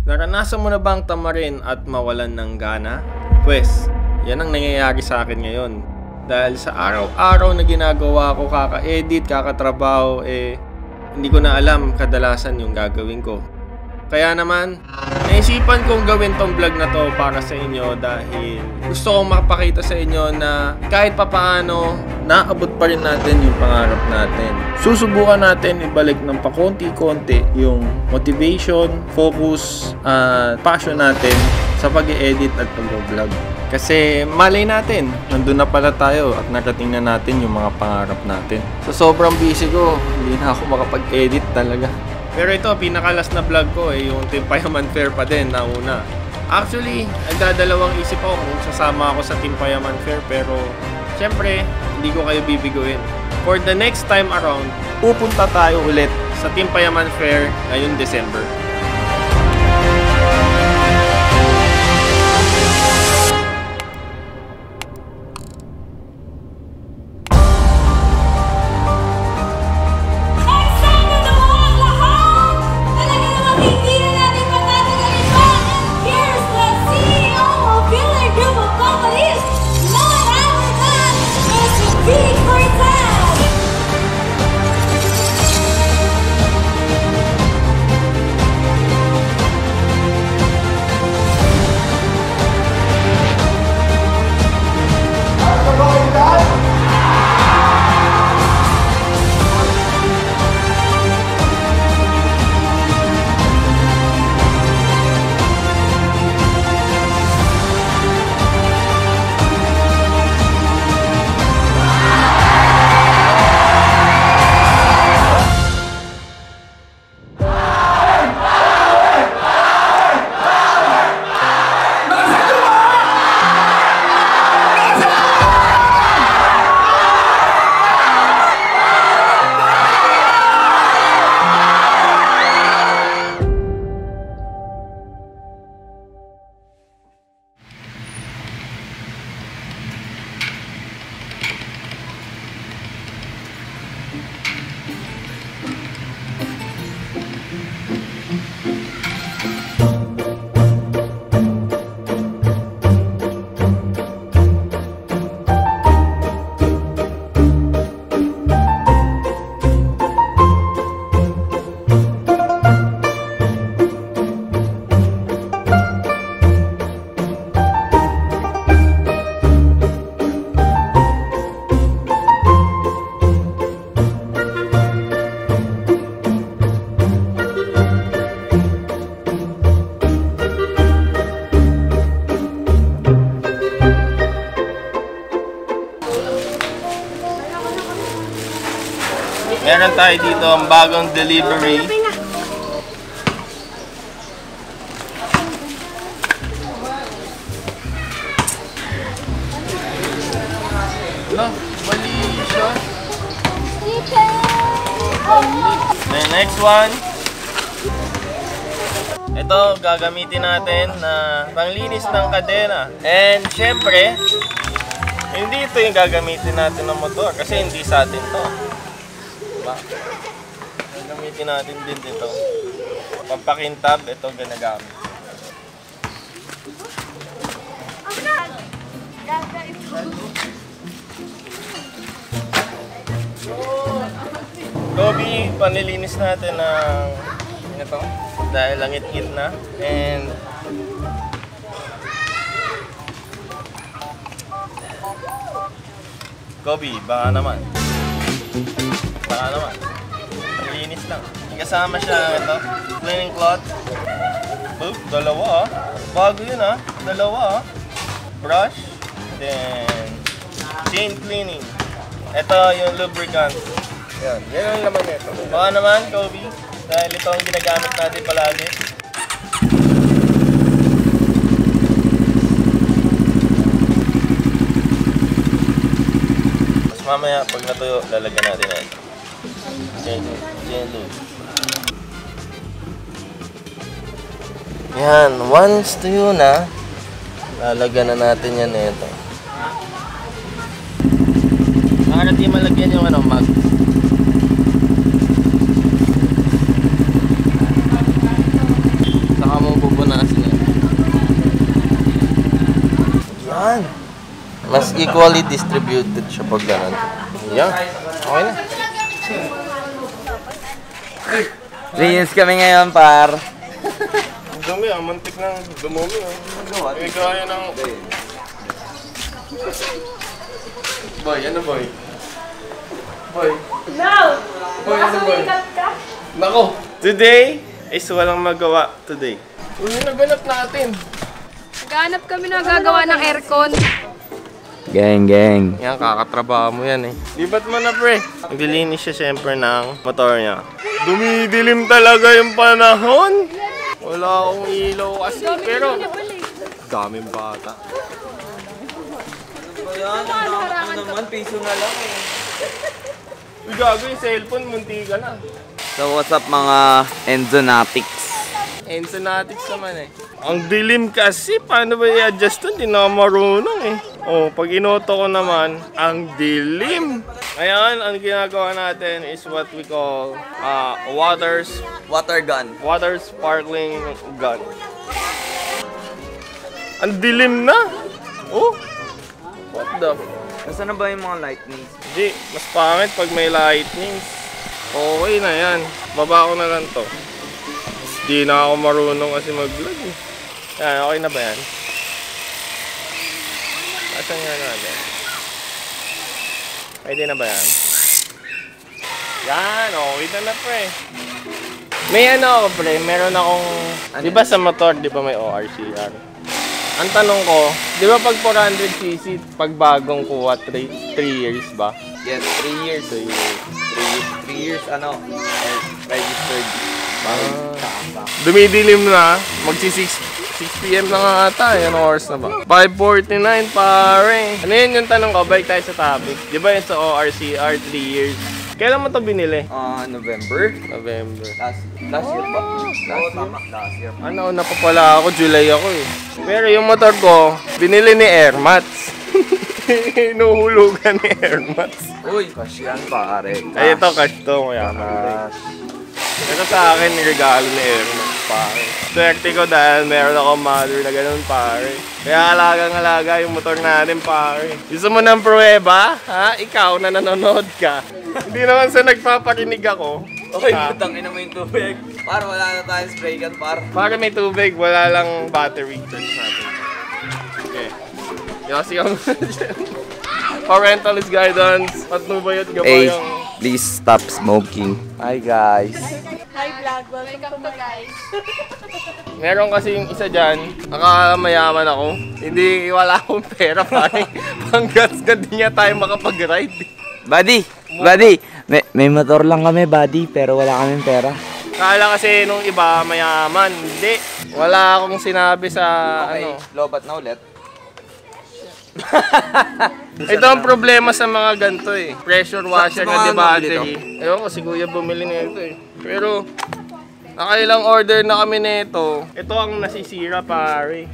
Naranasan mo na bang tamarin at mawalan ng gana? Pwes, yan ang nangyayari sa akin ngayon. Dahil sa araw-araw na ginagawa ko, kaka-edit, kakatrabaho, hindi ko na alam kadalasan yung gagawin ko. Kaya naman, naisipan kong gawin tong vlog na to para sa inyo dahil gusto kong makapakita sa inyo na kahit papaano, naabot pa rin natin yung pangarap natin. Susubukan natin ibalik ng pakonti-konti yung motivation, focus, at passion natin sa pag-i-edit at pag-vlog. Kasi malay natin, nandun na pala tayo at narating na natin yung mga pangarap natin. So sobrang busy ko, hindi na ako makapag-edit talaga. Pero ito, pinakalas na vlog ko yung Team Payaman Fair pa din na una. Actually, nagdadalawang isip ako kung sasama ako sa Team Payaman Fair, pero syempre, hindi ko kayo bibiguin. For the next time around, pupunta tayo ulit sa Team Payaman Fair ngayong December. Meron tayo dito ang bagong delivery. Mali siya. The next one. Ito, gagamitin natin na panglinis ng kadena. And syempre, hindi ito yung gagamitin natin ng motor kasi hindi sa atin to. Gagamitin natin din dito. Pampakintab, ito ginagamit. Kobe, panlilinis natin ng ito dahil langit-ngit na. And Kobe, baka naman. Malinis lang. Kasama siya ito, cleaning cloth. Boop, dalawa bago yun dalawa brush. Then chain cleaning. Ito yung lubricant. Yan ang laman nito. Baka naman, Kobe, dahil ito ang ginagamit natin palagi. Mas mamaya, pag natuyo, lalagyan natin na ito. Yan, once tuyo na, lalagyan na natin yan ito. Para di malagyan yung mag. Saka mo kasi na. Yan. Mas equally distributed siya pag ganun. Yan. Okay na. Linis kami ngayon, par. Ang dumi ah. Mantik ng dumumi ah. May kaya ng... Boy, ano boy? Boy. No! Boy, ano boy? Sumikat ka. Nako, today is walang magawa today. Uy, naganap natin. Naghanap kami na gagawa ng aircon. Gang, gang. Yan, kakatrabaho mo yan eh. Libat mo na pre. Naglilinis siya siyempre ng motor niya. Dumidilim talaga yung panahon. Wala akong ilaw kasi. Pero, daming bata. Yan, ang naman, piso na lang eh. Uy, gago yung cellphone, munti ka na. So what's up mga Enzonatics? Enzonatics naman eh. Ang dilim kasi, paano ba i-adjust ito? Hindi na marunong eh. Oh, pag inoto ko naman, ang dilim. Ngayon, ang ginagawa natin is what we call water sparkling gun. Ang dilim na. Oh, what the? Nasaan na ba yung mga lightnings? Di, mas pangit pag may lightning. Okay na yan. Baba ko na lang to. Di na ako marunong kasi mag-vlog eh. Yan, okay na ba yan? Asan nga natin? Pwede na ba yan? Yan, okay na pre. May ano ako pre, meron akong... Di ba sa motor, di ba may ORCR? Ang tanong ko, di ba pag 400cc, pag bagong kuha, 3 years ba? Yes, 3 years. 3 years, registered. Dumidilim na, magsi 6 PM na nga ata, anong oras na ba? 5:49 pare. Ano yun yung tanong ko, balik tayo sa topic. Di ba yun sa ORCR, 3 years? Kailan mo to binili? November. Last year ba? Last year. Ano, napapala ako, July ako eh. Pero yung motor ko, binili ni Airmats. Hinuhulugan ni Airmats. Uy, cash yan pare. Ay, ito, cash to, kaya cash. Ito sa akin, regalo ni Airmats, pare. Swerte ko dahil meron akong mother na ganun, pare. Kaya alagang-alaga yung motor natin, pare. Gusto mo ng pruweba? Ha? Ikaw na nanonood ka. Hindi naman sa nagpaparinig ako. Uy, putang ina mo yung tubig. Para wala na tayong spray gun, par. Para may tubig, wala lang battery. Charge natin. Okay. Yossi kang parentalist guidance. Patnubayot ka ba yung... Please stop smoking. Hi guys. Hi vlog, welcome to guys. Meron kasi yung isa dyan, nakamayaman ako. Hindi, wala akong pera pare. Pang-gats na di niya tayo makapag-ride. Buddy, may motor lang kami, buddy, pero wala kaming pera. Kala kasi nung iba mayaman. Hindi. Wala akong sinabi sa ano. Lobat na ulit. Ito ang problema sa mga ganito eh. Pressure washer na di battery. Ewan ko si Kuya bumili nito eh. Pero nakailang order na kami nito. Ito ang nasisira pare.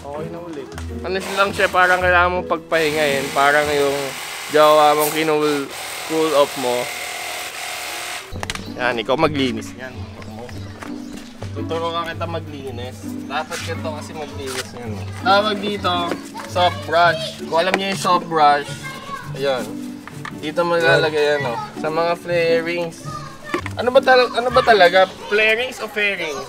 Okay na ulit. Ano lang siya, parang kailangan mong pagpahingayin. Parang yung jawa mong cool off mo. Yan, ikaw maglinis yan. Tuturuan kita maglinis. Dapat ka kasi maglinis yan. Tawag dito, soft brush. Kung alam niyo yung soft brush, ayun. Dito mo lalagay yan, sa mga flarings. Ano ba talaga? Flarings o fairings?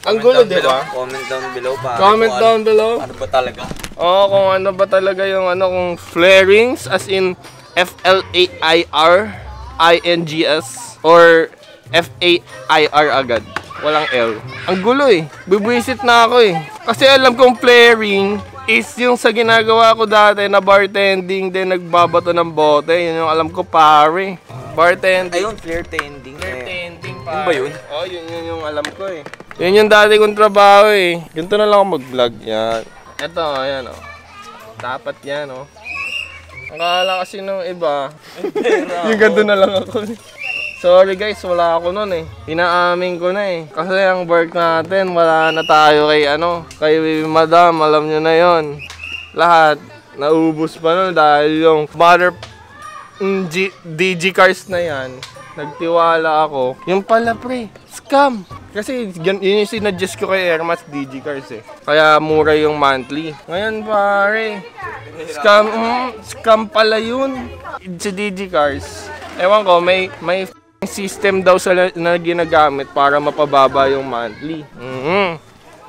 Ang gulo, di ba? Comment down below pa. Comment down below. Ano ba talaga? Oo, kung ano ba talaga yung kung flarings as in F-L-A-I-R-I-N-G-S or F-A-I-R agad. Walang L. Ang gulo eh. Bibwisit na ako eh. Kasi alam kong flaring is yung sa ginagawa ko dati na bartending din nagbabato ng bote. Yun yung alam ko pare. Bartending. Ayun, flare tending. Flare tending pare. Yun ba yun? Oo, yun yung alam ko eh. Yun yung dati kong trabaho eh. Ganito na lang ako mag-vlog. Yan. Ito, ayan Dapat yan Akala kasi nung iba. Yung ganito na lang ako. Sorry guys, wala ako nun eh. Inaamin ko na eh. Kasi ang work natin, wala na tayo kay madam, alam nyo na yon. Lahat, naubos pa nun dahil yung mother DG cars na yan, Nagtiwala ako. Yung pala pre, scam. Kasi yun yung sinadjust ko kay Airmats Digicars eh. Kaya mura yung monthly. Ngayon pare, scam pala yun. Sa Digicars. Ewan ko, may system daw na ginagamit para mapababa yung monthly.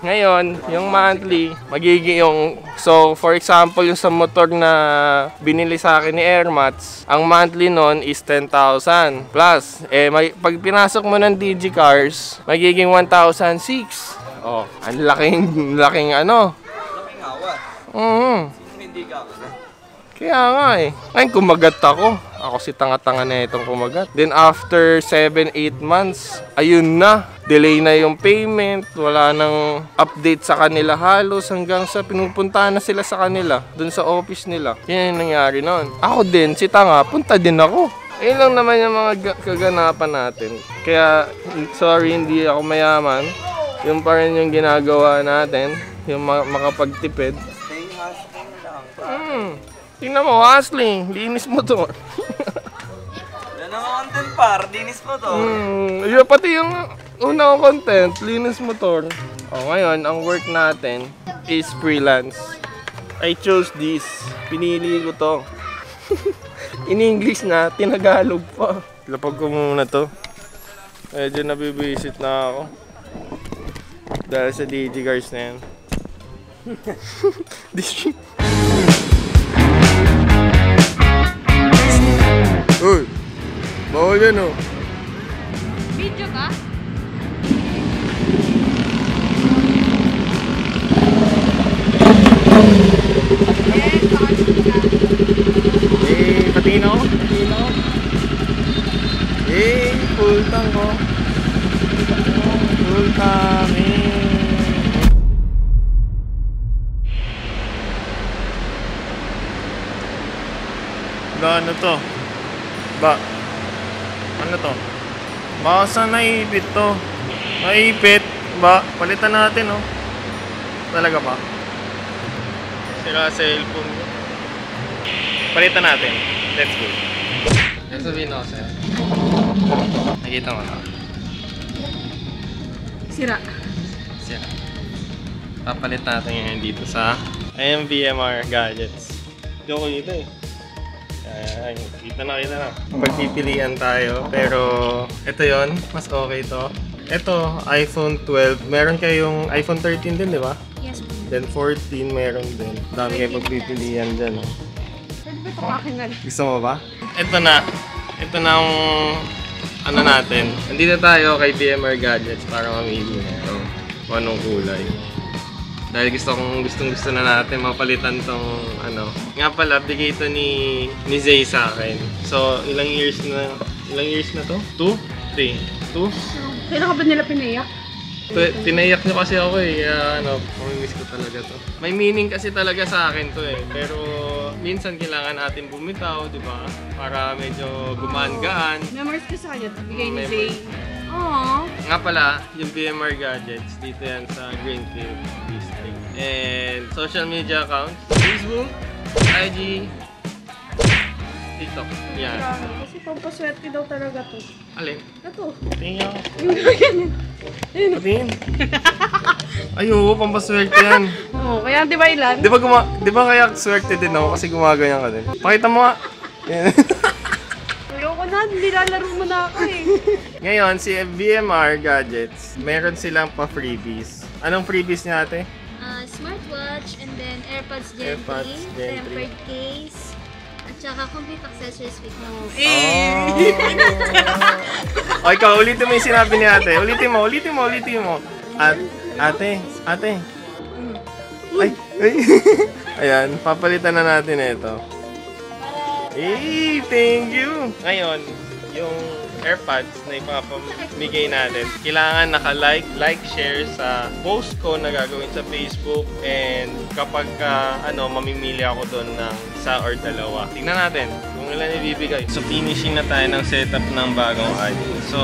Ngayon, yung monthly, magiging yung... So, for example, yung sa motor na binili sa akin ni Airmats, ang monthly nun is 10,000 plus. Pag pinasok mo ng Digicars, magiging 1,006. Oh, ang laking ano. Laking awa. Sino hindi ka ako? Kaya nga eh. Ngayon, kumagat ako. Ako si tanga-tanga na itong kumagat. Then after 7-8 months, ayun na. Delay na yung payment. Wala nang update sa kanila halos hanggang sa pinupuntahan na sila sa kanila. Dun sa office nila. Yan yung nangyari noon. Ako din, si tanga, punta din ako. Ayun lang naman yung mga kaganapan natin. Kaya, sorry, hindi ako mayaman. Yung pa rin yung ginagawa natin. Yung makapagtipid. Stay hustling lang. Tingnan mo, hustling. Linis mo to. Yan ang content par, dinis mo to. Yun, pati yung unang content, linis motor. Ngayon, ang work natin is freelance. I chose this. Pinili ko to. In English na, tinagalog pa. Lapag ko muna to. Medyo nabibisit na ako. Dahil sa Digicars na yan. Uy! Bawal yan oh. Video ka? Patingin ako. Full tank ko. Full tank Ano to? Ano to? Baka saan naipit to? Naipit? Palitan natin oh. Talaga ba? Sira cellphone ko. Palitan natin. Let's go. Ano sabihin ako sa'yo? Nakita mo na. Sira. Papalit natin ngayon dito sa IMVMR Gadgets. Hindi ako dito eh. Ayan, kita na. Pagpipilian tayo. Pero ito yon, mas okay to. Ito, iPhone 12. Meron kayong iPhone 13 din, di ba? Yes, po. Then 14 meron din. Dami kayo pagpipilian dyan. Oh. Pwede ba ito kakinal? Gusto mo ba? Ito na ang ano natin. Nandito tayo kay BMR Gadgets para mamili ito. Kung anong kulay. Dahil gusto na natin mapalitan tong ano. Nga pala, bigay ito ni Zay sa akin. So, ilang years na to? 2? 3? 2? Kailan ka ba nila pinaiyak? Tinaiyak nyo kasi ako eh. Kaya mamimiss ko talaga to. May meaning kasi talaga sa akin to eh. Pero minsan kailangan natin bumitaw, di ba? Para medyo gumaan-gaan. Memories ko sa kanya. Bigay ni Memories. Zay. Aww. Nga pala, yung BMR Gadgets, dito yan sa Greenfield District. And social media accounts, Facebook, IG, TikTok. Yan. Kasi pampaswerte daw talaga to. Alin? Ito. Tingin ako. Yung ganyan. Ayun. Patingin. Ay, oo, pampaswerte yan. Oo, kaya di ba ilan? Di ba kaya swerte din ako kasi gumaganyan ka din? Pakita mo nga. Yan. Ayoko na, nilalaro mo na ako eh. Ngayon, si BMR Gadgets, meron silang pa-freebies. Anong freebies niya ate? Smartwatch, and then AirPods Gen 3, tempered case, at saka complete accessories with no. O ikaw, ulitin mo yung sinabi ni ate. Ulitin mo. Ate. Ay. Ayan, papalitan na natin ito. Thank you! Ngayon, yung AirPods na ipapamigay natin, kailangan naka-like, share sa post ko na gagawin sa Facebook, and kapag mamimili ako doon ng isa or dalawa. Tingnan natin kung Wala ibibigay. So, finishing na tayo ng setup ng bagong iPhone. So,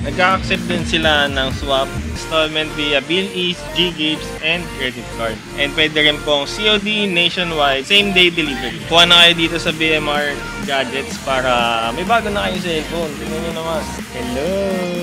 nagka-accept din sila ng swap, installment via BillEase, G-Gives, and credit card. And pwede rin pong COD nationwide, same-day delivery. Kuha na kayo dito sa BMR Gadgets para may bago na kayong cellphone. Tingnan nyo naman. Hello!